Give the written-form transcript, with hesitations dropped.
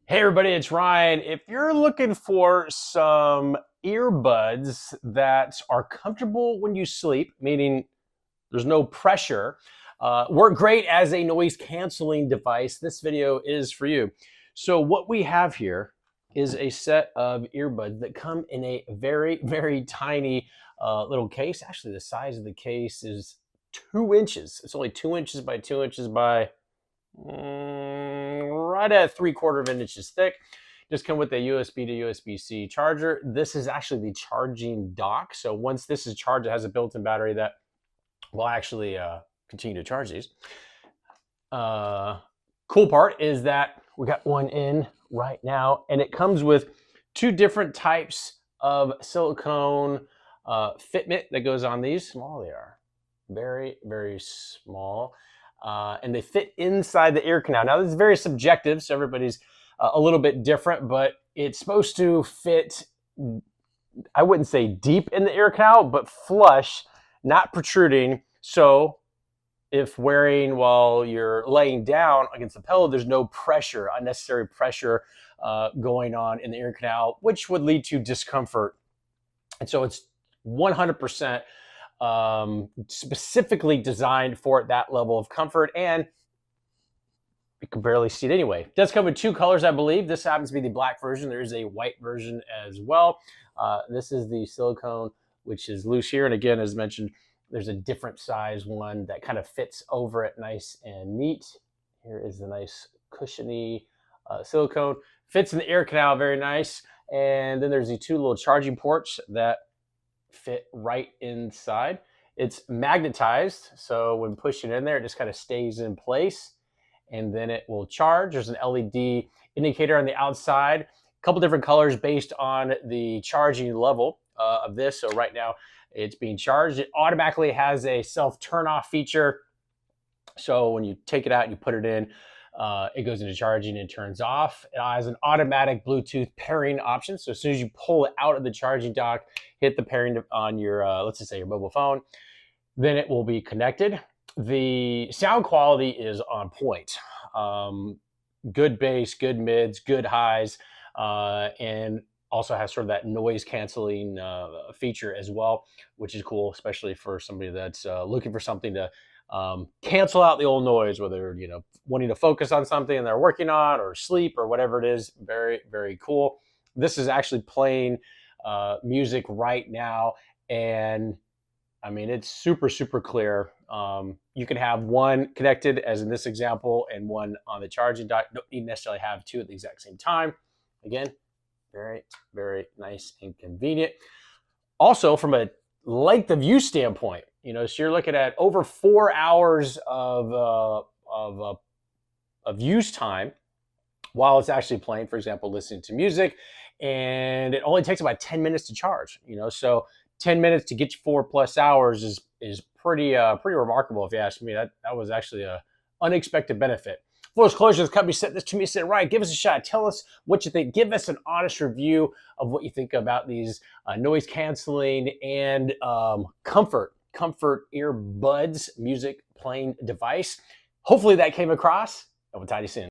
Hey everybody, it's Ryan. If you're looking for some earbuds that are comfortable when you sleep, meaning there's no pressure, work great as a noise canceling device, this video is for you. So what we have here is a set of earbuds that come in a very, very tiny little case. Actually, the size of the case is 2 inches. It's only 2 inches by 2 inches by right at 3/4 of an inches thick. Just come with a USB to USB-C charger. This is actually the charging dock. So once this is charged, it has a built-in battery that will actually continue to charge these. Cool part is that we got one in right now, and it comes with two different types of silicone fitment that goes on these. Small they are, very, very small. And they fit inside the ear canal. Now, this is very subjective, so everybody's a little bit different, but it's supposed to fit, I wouldn't say deep in the ear canal, but flush, not protruding. So if wearing while you're laying down against the pillow, there's no pressure, unnecessary pressure going on in the ear canal, which would lead to discomfort. And so it's 100% specifically designed for that level of comfort, and you can barely see it anyway. It does come with two colors, I believe. This happens to be the black version. There is a white version as well. This is the silicone, which is loose here. And again, as mentioned, there's a different size one that kind of fits over it nice and neat. Here is the nice cushiony silicone. Fits in the ear canal very nice. And then there's the two little charging ports that fit right inside. It's magnetized, so when pushing in there, it just kind of stays in place, and then it will charge. There's an LED indicator on the outside, a couple different colors based on the charging level of this. So right now it's being charged. It automatically has a self turn off feature. So when you take it out and you put it in, it goes into charging and turns off. It has an automatic Bluetooth pairing option. So as soon as you pull it out of the charging dock, hit the pairing on your, let's just say your mobile phone, then it will be connected. The sound quality is on point. Good bass, good mids, good highs, and also has sort of that noise canceling feature as well, which is cool, especially for somebody that's looking for something to cancel out the old noise, whether wanting to focus on something they're working on or sleep or whatever it is. Very, very cool. This is actually playing music right now, and I mean, it's super, super clear. You can have one connected, as in this example, and one on the charging dock. Don't need necessarily have two at the exact same time. Again, very, very nice and convenient. Also, from a length of use standpoint, so you're looking at over 4 hours of use time while it's actually playing, for example, listening to music, and it only takes about 10 minutes to charge. So 10 minutes to get you 4+ hours is pretty remarkable, if you ask me. That was actually a unexpected benefit. Full disclosure, this company sent this to me, said, Ryan, give us a shot. Tell us what you think. Give us an honest review of what you think about these noise canceling and comfort earbuds, music playing device. Hopefully that came across, and we'll talk to you soon.